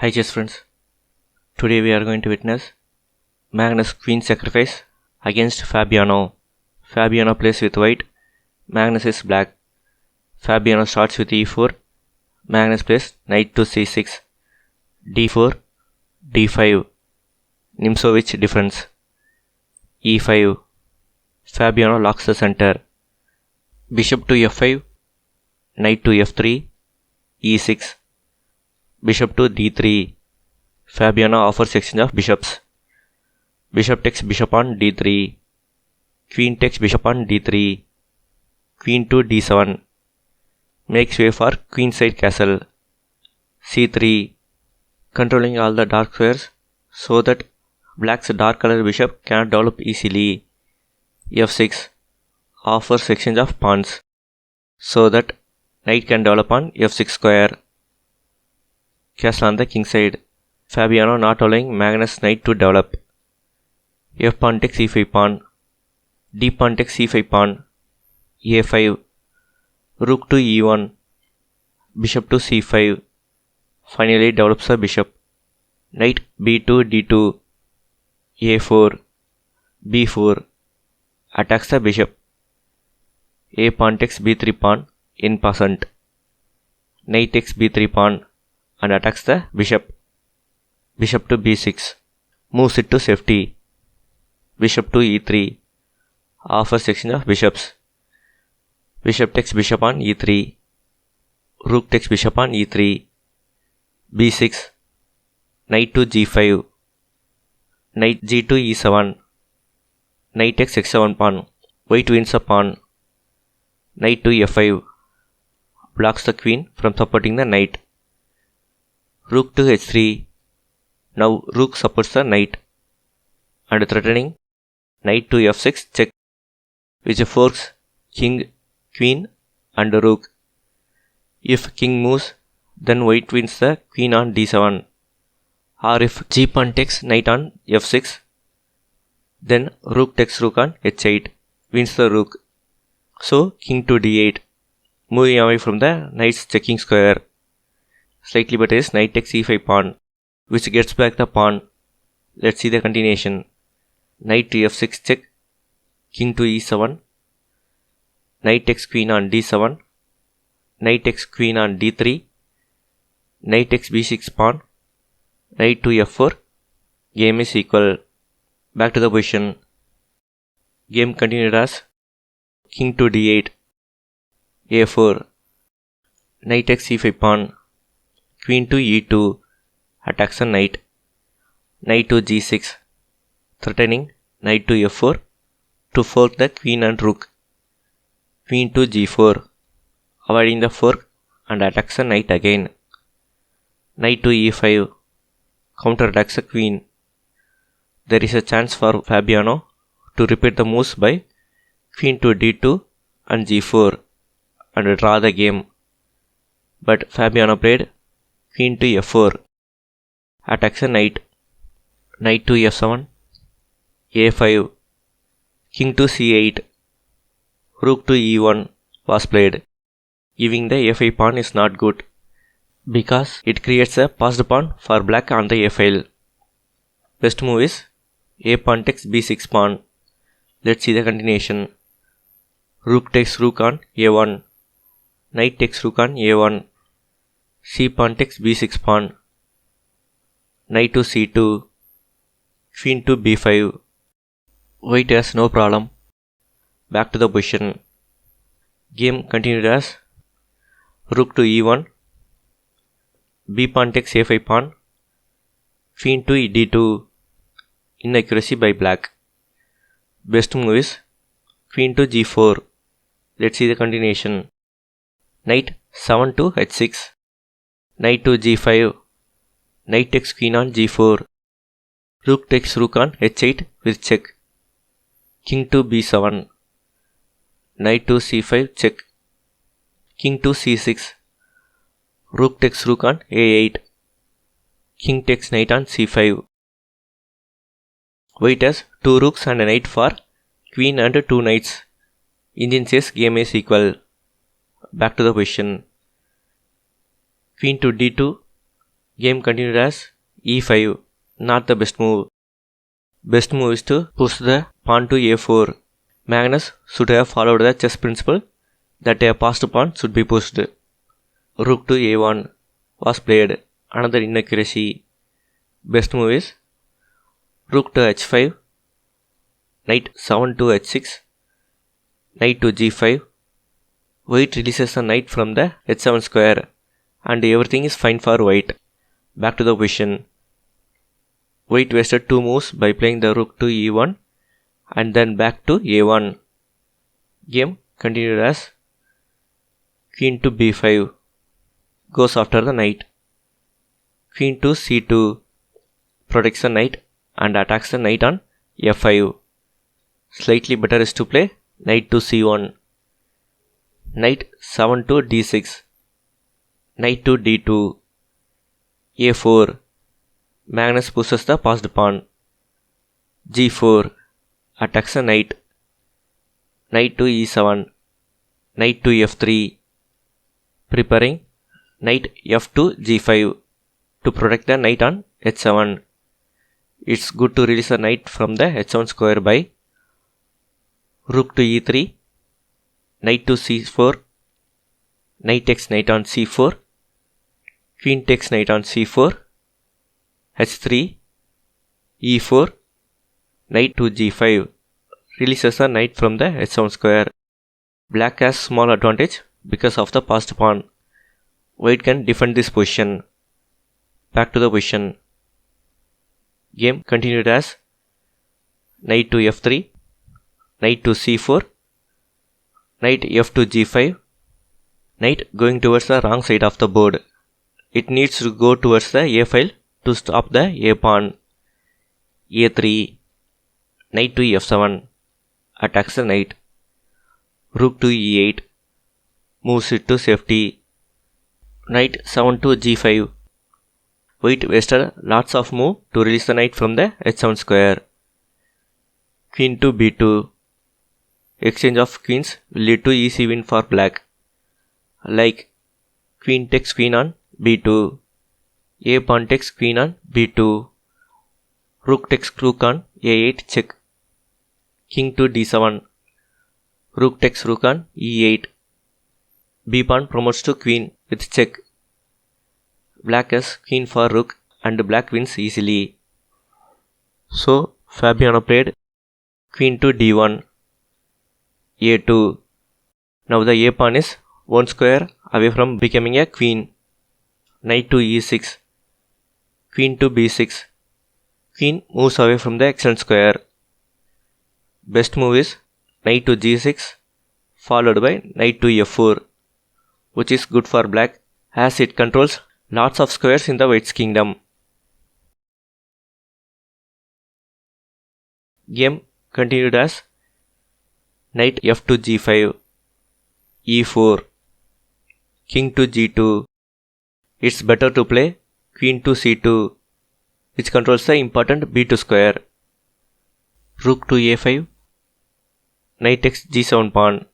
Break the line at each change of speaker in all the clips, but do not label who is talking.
Hi chess friends, today we are going to witness Magnus Queen sacrifice against Fabiano. Fabiano plays with white, Magnus is black. Fabiano starts with e4, Magnus plays knight to c6, d4, d5, Nimzowitsch defense, e5, Fabiano locks the center, bishop to f5, knight to f3, e6, bishop to d3, Fabiano offers exchange of bishops, bishop takes bishop on d3, queen takes bishop on d3, queen to d7, makes way for queenside castle, c3, controlling all the dark squares so that black's dark color bishop cannot develop easily, f6, offers exchange of pawns so that knight can develop on f6 square, castle on the king side, Fabiano not allowing Magnus knight to develop, f pawn takes e5 pawn, d pawn takes c5 pawn, a5, rook to e1, bishop to c5, finally develops a bishop, knight b2 d2, a4, b4, attacks the bishop, a pawn takes b3 pawn in passant, knight takes b3 pawn and attacks the bishop, bishop to b6, moves it to safety, bishop to e3, offers section of bishops, bishop takes bishop on e3, rook takes bishop on e3, b6, knight to g5, knight g to e7, knight takes x7 pawn, white wins a pawn, knight to f5, blocks the queen from supporting the knight, rook to h3, now rook supports the knight, and threatening knight to f6 check, which forks king, queen and rook. If king moves, then white wins the queen on d7, or if g pawn takes knight on f6, then rook takes rook on h8, wins the rook. So king to d8, moving away from the knight's checking square. Slightly better is knight takes e5 pawn, which gets back the pawn. Let's see the continuation. Knight to f6 check, king to e7, knight takes queen on d7, knight takes queen on d3, knight takes b6 pawn, knight to f4, game is equal. Back to the position. Game continued as king to d8, a4, knight takes c5 pawn, queen to e2, attacks a knight, knight to g6, threatening knight to f4 to fork the queen and rook, queen to g4, avoiding the fork and attacks a knight again, knight to e5, counterattacks a queen. There is a chance for Fabiano to repeat the moves by queen to d2 and g4 and draw the game, but Fabiano played queen to f4, attacks a knight, knight to f7, a5, king to c8, rook to e1 was played. Giving the a5 pawn is not good because it creates a passed pawn for black on the a file. Best move is a pawn takes b6 pawn. Let's see the continuation. Rook takes rook on a1, knight takes rook on a1, c pawn takes b6 pawn, knight to c2, queen to b5. White has no problem. Back to the position. Game continued as rook to e1, b pawn takes a5 pawn, queen to d2, inaccuracy by black. Best move is queen to g4. Let's see the continuation. Knight 7 to h6, knight to g5, knight takes queen on g4, rook takes rook on h8 with check, king to b7, knight to c5 check, king to c6, rook takes rook on a8, king takes knight on c5. White has 2 rooks and a knight for queen and 2 knights. Indian says game is equal. Back to the position. Queen to d2, Game continued as e5, not the best move. Best move is to push the pawn to a4. Magnus should have followed the chess principle that a passed pawn should be pushed. Rook to a1 was played, another inaccuracy. Best move is rook to h5, knight 7 to h6, knight to g5. White releases the knight from the h7 square and everything is fine for white. Back to the position. White wasted 2 moves by playing the rook to e1 and then back to a1. Game continued as queen to b5 goes after the knight. Queen to c2 protects the knight and attacks the knight on f5. Slightly better is to play knight to c1. Knight 7 to d6. Knight to d2. a4. Magnus pushes the passed pawn. g4. Attacks the knight. Knight to e7. Knight to f3. Preparing knight f to g5 to protect the knight on h7. It's good to release the knight from the h7 square by rook to e3, knight to c4, knight takes knight on c4, queen takes knight on c4, h3, e4, knight to g5 releases the knight from the h7 square. Black has small advantage because of the passed pawn. White can defend this position. Back to the position. Game continued as knight to f3, knight to c4, knight f to g5, knight going towards the wrong side of the board. It needs to go towards the a file to stop the a pawn. a3, knight to f7, attacks the knight. Rook to e8, moves it to safety. Knight 7 to g5. White wasted lots of move to release the knight from the h7 square. Queen to b2. Exchange of queens will lead to easy win for black. Like queen takes queen on b2, a pawn takes queen on b2, rook takes rook on a8 check, king to d7, rook takes rook on e8, b pawn promotes to queen with check. Black has queen for rook and black wins easily. So Fabiano played queen to d1, a2. Now the a pawn is one square away from becoming a queen. Knight to e6, queen to b6. Queen moves away from the excellent square. Best move is knight to g6 followed by knight to f4, which is good for black as it controls lots of squares in the white's kingdom. Game continued as knight f to g5, e4, king to g2. It's better to play queen to c2, which controls the important b2 square. Rook to a5, knight takes g7 pawn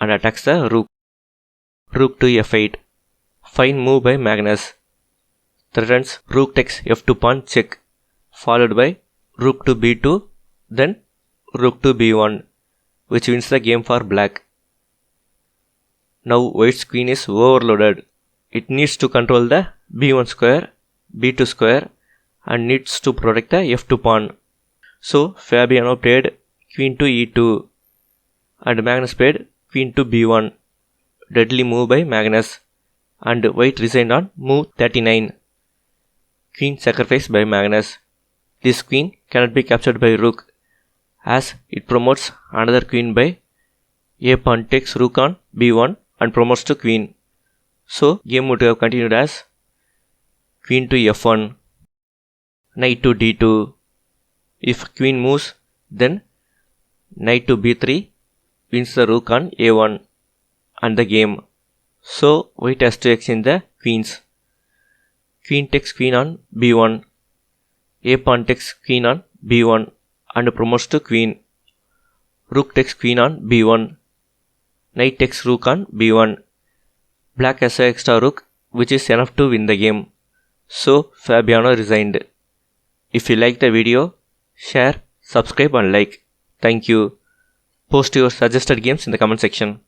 and attacks the rook. Rook to f8. Fine move by Magnus. Threatens rook takes f2 pawn check, followed by rook to b2, then rook to b1, which wins the game for black. Now white's queen is overloaded. It needs to control the b1 square, b2 square and needs to protect the f2 pawn. So Fabiano played queen to e2 and Magnus played queen to b1. Deadly move by Magnus, and white resigned on move 39. Queen sacrificed by Magnus. This queen cannot be captured by rook as it promotes another queen by a pawn takes rook on b1 and promotes to queen. So game would have continued as queen to f1, knight to d2. If queen moves, then knight to b3 wins the rook on a1 and the game. So white has to exchange the queens. Queen takes queen on b1, a pawn takes queen on b1 and promotes to queen. Rook takes queen on b1, knight takes rook on b1. Black has an extra rook which is enough to win the game. So Fabiano resigned. If you like the video, share, subscribe and like. Thank you. Post your suggested games in the comment section.